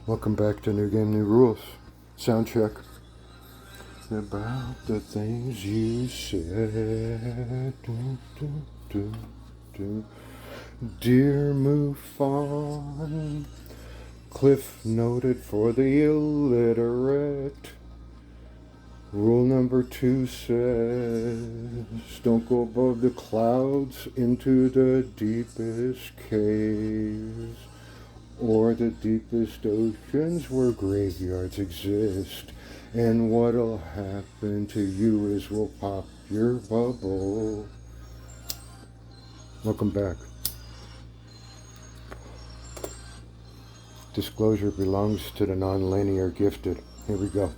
Welcome back to New Game, New Rules. Sound check. About the things you said. Dear move on. Cliff noted for the illiterate. Rule number 2 says, don't go above the clouds into the deepest caves or the deepest oceans where graveyards exist. And what'll happen to you is we'll pop your bubble. Welcome back. Disclosure belongs to the non-linear gifted. Here we go.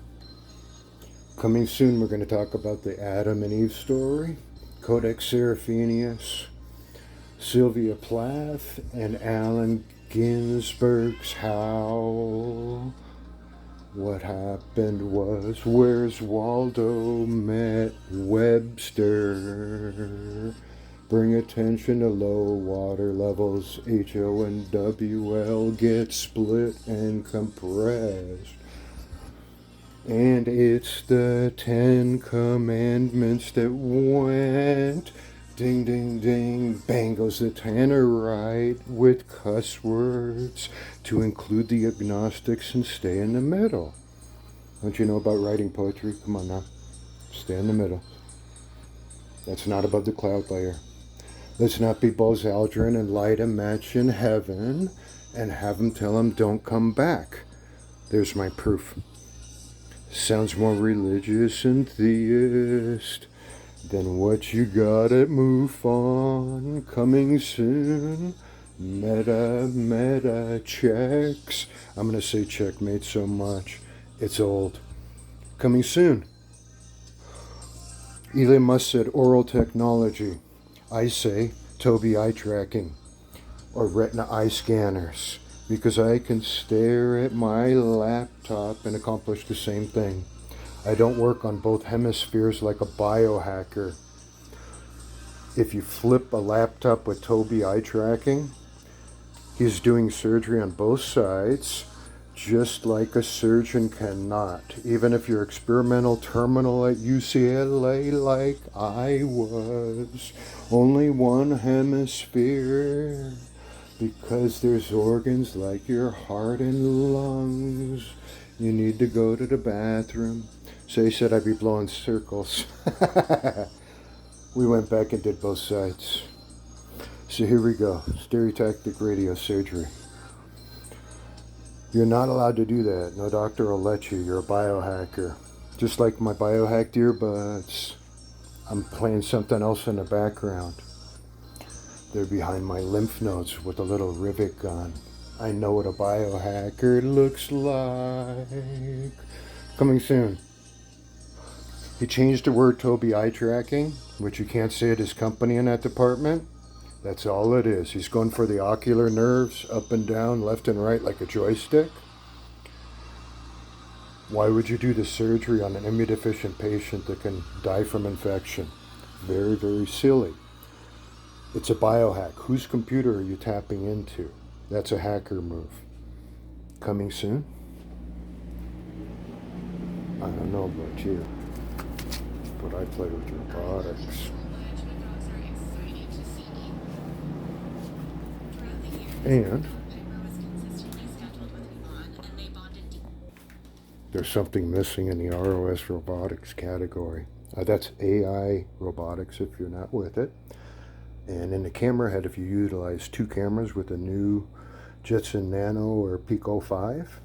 Coming soon, we're going to talk about the Adam and Eve story, Codex Seraphinius, Sylvia Plath, and Allen Ginsberg's How. What happened was, where's Waldo met Webster? Bring attention to low water levels. HO and WL get split and compressed. And it's the 10 Commandments that went ding, ding, ding. Bang goes the Tannerite with cuss words to include the agnostics and stay in the middle. Don't you know about writing poetry? Come on now. Stay in the middle. That's not above the cloud layer. Let's not be Buzz Aldrin and light a match in heaven and have him tell him don't come back. There's my proof. Sounds more religious and theist than what you got at Move On. Coming soon. Meta checks. I'm going to say checkmate so much. It's old. Coming soon. Elon Musk said oral technology. I say Tobii eye tracking or retina eye scanners. Because I can stare at my laptop and accomplish the same thing. I don't work on both hemispheres like a biohacker. If you flip a laptop with Tobii eye tracking, he's doing surgery on both sides, just like a surgeon cannot. Even if you're experimental terminal at UCLA like I was, only one hemisphere. Because there's organs like your heart and lungs. You need to go to the bathroom. So he said I'd be blowing circles. We went back and did both sides. So here we go. Stereotactic radio surgery. You're not allowed to do that. No doctor will let you. You're a biohacker. Just like my biohacked earbuds. I'm playing something else in the background. They're behind my lymph nodes with a little rivet gun. I know what a biohacker looks like. Coming soon. He changed the word Tobii eye tracking, which you can't say at his company in that department. That's all it is. He's going for the ocular nerves, up and down, left and right like a joystick. Why would you do the surgery on an immunodeficient patient that can die from infection? Very, very silly. It's a biohack. Whose computer are you tapping into? That's a hacker move. Coming soon? I don't know about you, but I play with robotics. And there's something missing in the ROS robotics category. That's AI robotics if you're not with it. And in the camera head, if you utilize 2 cameras with a new Jetson Nano or Pico 5,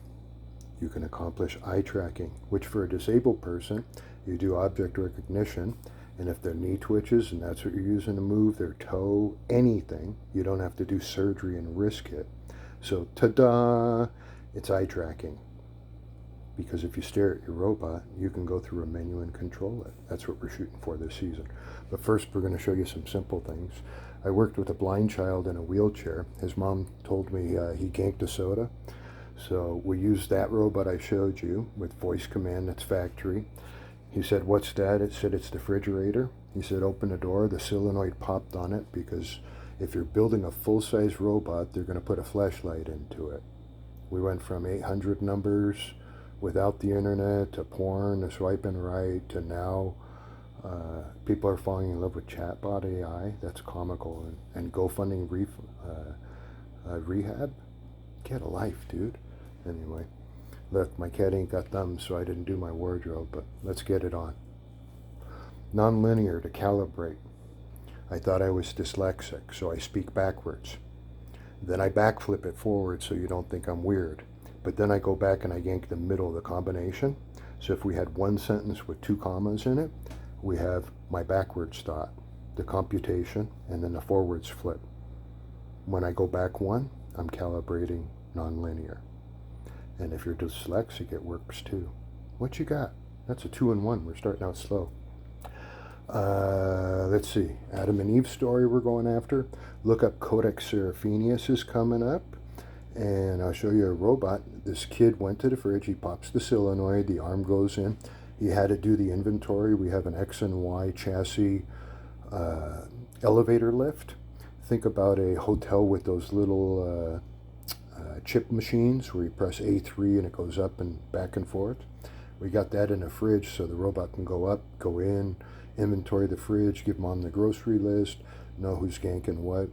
you can accomplish eye tracking, which for a disabled person, you do object recognition. And if their knee twitches and that's what you're using to move, their toe, anything, you don't have to do surgery and risk it. So ta-da, it's eye tracking. Because if you stare at your robot, you can go through a menu and control it. That's what we're shooting for this season. But first, we're going to show you some simple things. I worked with a blind child in a wheelchair. His mom told me he ganked a soda. So we used that robot I showed you with voice command that's factory. He said, what's that? It said, it's the refrigerator. He said, open the door. The solenoid popped on it because if you're building a full-size robot, they're going to put a flashlight into it. We went from 800 numbers without the internet to porn to swiping right to now people are falling in love with chatbot AI. That's comical. And GoFunding rehab. Get a life, dude. Anyway, look, my cat ain't got thumbs, so I didn't do my wardrobe, but let's get it on. Non-linear to calibrate. I thought I was dyslexic, so I speak backwards. Then I backflip it forward so you don't think I'm weird. But then I go back and I yank the middle of the combination. So if we had one sentence with 2 commas in it, we have my backwards thought, the computation, and then the forwards flip. When I go back one, I'm calibrating nonlinear. And if you're dyslexic, it works too. What you got? That's a 2-in-1. We're starting out slow. Let's see. Adam and Eve story we're going after. Look up Codex Seraphinius is coming up. And I'll show you a robot. This kid went to the fridge. He pops the solenoid. The arm goes in. He had to do the inventory. We have an X and Y chassis elevator lift. Think about a hotel with those little chip machines where you press A3 and it goes up and back and forth. We got that in a fridge so the robot can go up, go in, inventory the fridge, give mom the grocery list, know who's ganking what.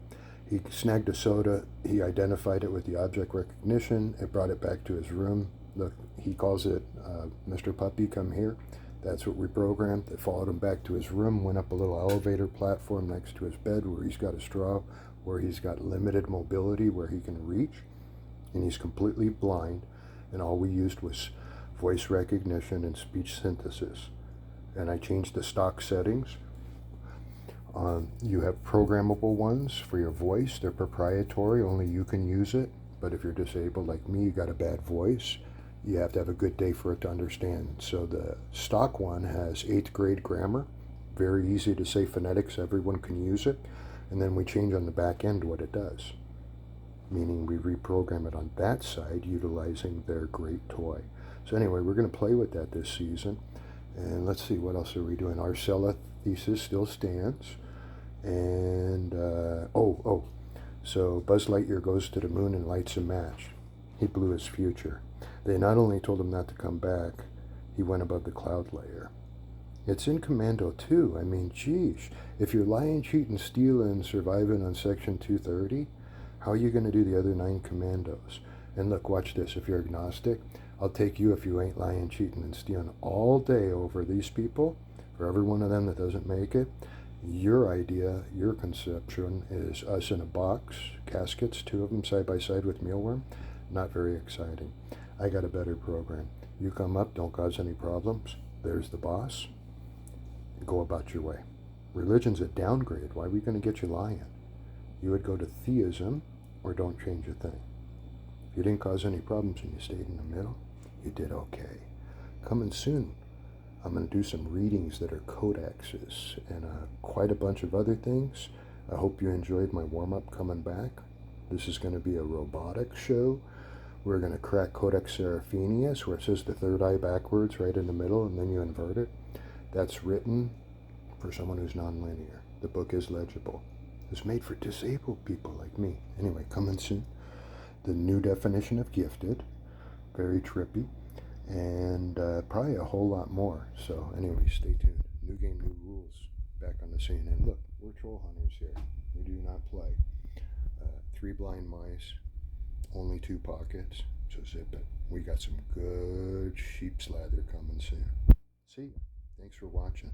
He snagged a soda. He identified it with the object recognition. It brought it back to his room. Look, he calls it Mr. Puppy, come here. That's what we programmed. It followed him back to his room, went up a little elevator platform next to his bed where he's got a straw, where he's got limited mobility, where he can reach. And he's completely blind. And all we used was voice recognition and speech synthesis. And I changed the stock settings. You have programmable ones for your voice. They're proprietary. Only you can use it. But if you're disabled like me, you got a bad voice, you have to have a good day for it to understand. So the stock one has 8th grade grammar. Very easy to say phonetics. Everyone can use it. And then we change on the back end what it does. Meaning we reprogram it on that side utilizing their great toy. So anyway, we're going to play with that this season. And let's see, what else are we doing? Our Arcella thesis still stands. And, so Buzz Lightyear goes to the moon and lights a match. He blew his future. They not only told him not to come back, he went above the cloud layer. It's in Commando too. I mean, geez, if you're lying, cheating, stealing, surviving on Section 230, how are you going to do the other 9 commandos? And look, watch this. If you're agnostic, I'll take you if you ain't lying, cheating, and stealing all day over these people. For every one of them that doesn't make it, your idea, your conception is us in a box, caskets, 2 of them side by side with mealworm. Not very exciting. I got a better program. You come up, don't cause any problems. There's the boss. Go about your way. Religion's a downgrade. Why are we going to get you lying? You would go to theism or don't change a thing. If you didn't cause any problems and you stayed in the middle, you did okay. Coming soon, I'm going to do some readings that are codexes and quite a bunch of other things. I hope you enjoyed my warm-up coming back. This is going to be a robotics show. We're going to crack Codex Seraphinius, where it says the third eye backwards right in the middle, and then you invert it. That's written for someone who's nonlinear. The book is legible. It's made for disabled people like me. Anyway, coming soon. The new definition of gifted. Very trippy. And probably a whole lot more. So anyway, stay tuned. New game, new rules. Back on the scene. And look, we're troll hunters here. We do not play. 3 blind mice. Only 2 pockets. So zip it. We got some good sheep's leather coming soon. See ya. Thanks for watching.